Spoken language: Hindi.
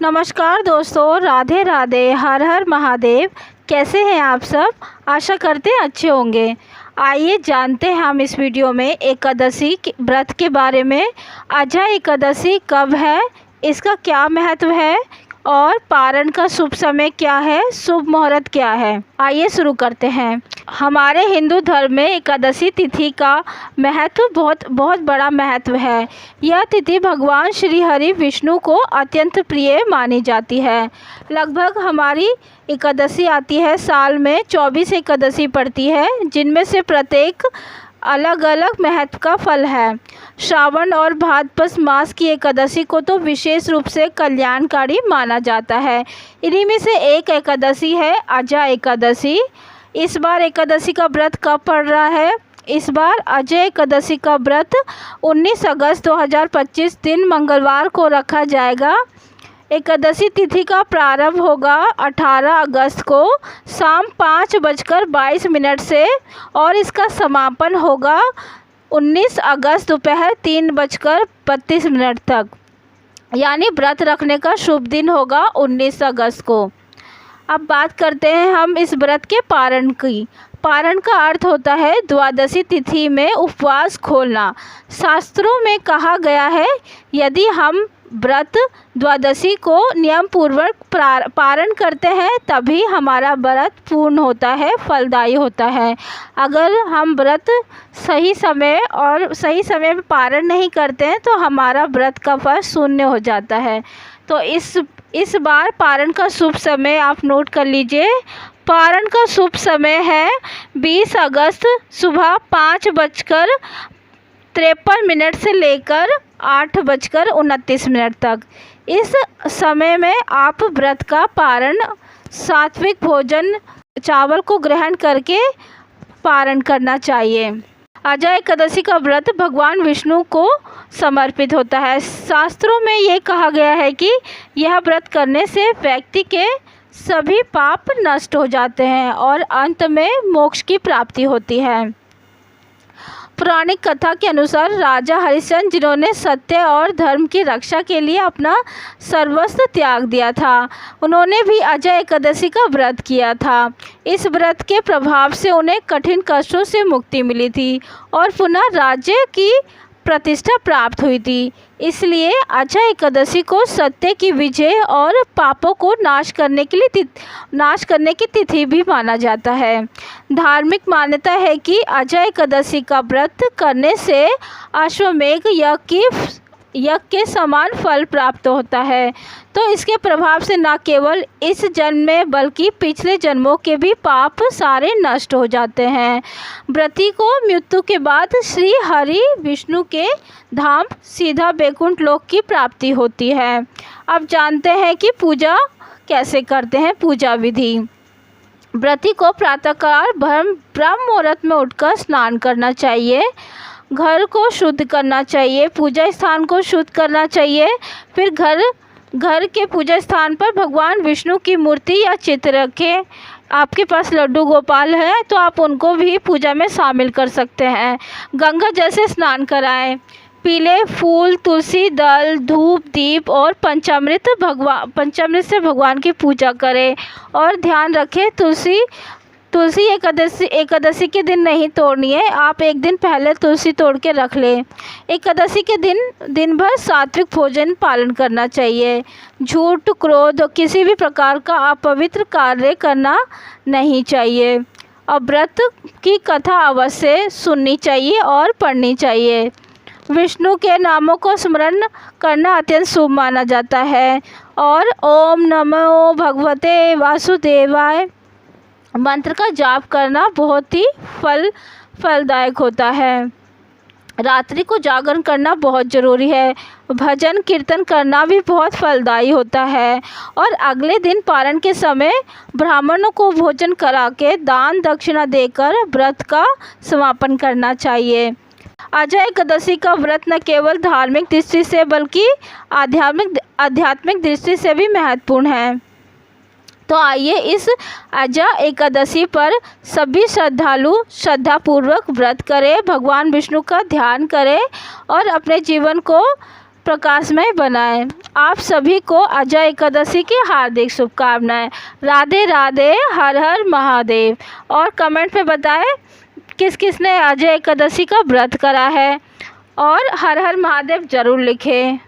नमस्कार दोस्तों, राधे राधे, हर हर महादेव। कैसे हैं आप सब? आशा करते हैं अच्छे होंगे। आइए जानते हैं हम इस वीडियो में एकादशी व्रत के बारे में। अजय एकादशी कब है, इसका क्या महत्व है और पारण का शुभ समय क्या है, शुभ मुहूर्त क्या है। आइए शुरू करते हैं। हमारे हिंदू धर्म में एकादशी तिथि का महत्व बहुत बड़ा महत्व है। यह तिथि भगवान श्री हरि विष्णु को अत्यंत प्रिय मानी जाती है। लगभग हमारी एकादशी आती है, साल में 24 एकादशी पड़ती है, जिनमें से प्रत्येक अलग अलग महत्व का फल है। श्रावण और भाद्रपद मास की एकादशी को तो विशेष रूप से कल्याणकारी माना जाता है। इन्हीं में से एक एकादशी है अजय एकादशी। इस बार एकादशी का व्रत कब पड़ रहा है? इस बार अजय एकादशी का व्रत 19 अगस्त 2025 दिन मंगलवार को रखा जाएगा। एकादशी तिथि का प्रारंभ होगा 18 अगस्त को शाम 5:22 से और इसका समापन होगा 19 अगस्त दोपहर 3:32 तक। यानी व्रत रखने का शुभ दिन होगा 19 अगस्त को। अब बात करते हैं हम इस व्रत के पारण की। पारण का अर्थ होता है द्वादशी तिथि में उपवास खोलना। शास्त्रों में कहा गया है, यदि हम व्रत द्वादशी को नियम पूर्वक पारण करते हैं तभी हमारा व्रत पूर्ण होता है, फलदायी होता है। अगर हम व्रत सही समय में पारण नहीं करते हैं तो हमारा व्रत का फल शून्य हो जाता है। तो इस बार पारण का शुभ समय आप नोट कर लीजिए। पारण का शुभ समय है 20 अगस्त सुबह 5:53 से लेकर 8:29 तक। इस समय में आप व्रत का पारण सात्विक भोजन चावल को ग्रहण करके पारण करना चाहिए। अजय एकादशी का व्रत भगवान विष्णु को समर्पित होता है। शास्त्रों में ये कहा गया है कि यह व्रत करने से व्यक्ति के सभी पाप नष्ट हो जाते हैं और अंत में मोक्ष की प्राप्ति होती है। पौराणिक कथा के अनुसार राजा हरिश्चंद्र, जिन्होंने सत्य और धर्म की रक्षा के लिए अपना सर्वस्व त्याग दिया था, उन्होंने भी अजय एकादशी का व्रत किया था। इस व्रत के प्रभाव से उन्हें कठिन कष्टों से मुक्ति मिली थी और पुनः राज्य की प्रतिष्ठा प्राप्त हुई थी। इसलिए अजय एकादशी को सत्य की विजय और पापों को नाश करने की तिथि भी माना जाता है। धार्मिक मान्यता है कि अजय एकादशी का व्रत करने से अश्वमेध यज्ञ के समान फल प्राप्त होता है। तो इसके प्रभाव से न केवल इस जन्म में बल्कि पिछले जन्मों के भी पाप सारे नष्ट हो जाते हैं। व्रती को मृत्यु के बाद श्री हरि विष्णु के धाम सीधा वैकुंठ लोक की प्राप्ति होती है। अब जानते हैं कि पूजा कैसे करते हैं। पूजा विधि। व्रती को प्रातःकाल ब्रह्म मुहूर्त में उठकर स्नान करना चाहिए, घर को शुद्ध करना चाहिए, पूजा स्थान को शुद्ध करना चाहिए। फिर घर के पूजा स्थान पर भगवान विष्णु की मूर्ति या चित्र रखें। आपके पास लड्डू गोपाल है तो आप उनको भी पूजा में शामिल कर सकते हैं। गंगा जल से स्नान कराएं। पीले फूल, तुलसी दल, धूप, दीप और पंचामृत से भगवान की पूजा करें। और ध्यान रखें, तुलसी एकादशी के दिन नहीं तोड़नी है। आप एक दिन पहले तुलसी तोड़ के रख लें। एकादशी के दिन भर सात्विक भोजन पालन करना चाहिए। झूठ, क्रोध और किसी भी प्रकार का अपवित्र कार्य करना नहीं चाहिए। और व्रत की कथा अवश्य सुननी चाहिए और पढ़नी चाहिए। विष्णु के नामों को स्मरण करना अत्यंत शुभ माना जाता है। और ओम नमो भगवते वासुदेवाय मंत्र का जाप करना बहुत ही फलदायक होता है। रात्रि को जागरण करना बहुत ज़रूरी है। भजन कीर्तन करना भी बहुत फलदायी होता है। और अगले दिन पारण के समय ब्राह्मणों को भोजन करा के दान दक्षिणा देकर व्रत का समापन करना चाहिए। अजय एकादशी का व्रत न केवल धार्मिक दृष्टि से बल्कि आध्यात्मिक दृष्टि से भी महत्वपूर्ण है। तो आइए इस अजय एकादशी पर सभी श्रद्धालु श्रद्धापूर्वक व्रत करें, भगवान विष्णु का ध्यान करें और अपने जीवन को प्रकाशमय बनाएं। आप सभी को अजय एकादशी की हार्दिक शुभकामनाएं। राधे राधे, हर हर महादेव। और कमेंट में बताएं किस किस ने अजय एकादशी का व्रत करा है और हर हर महादेव ज़रूर लिखें।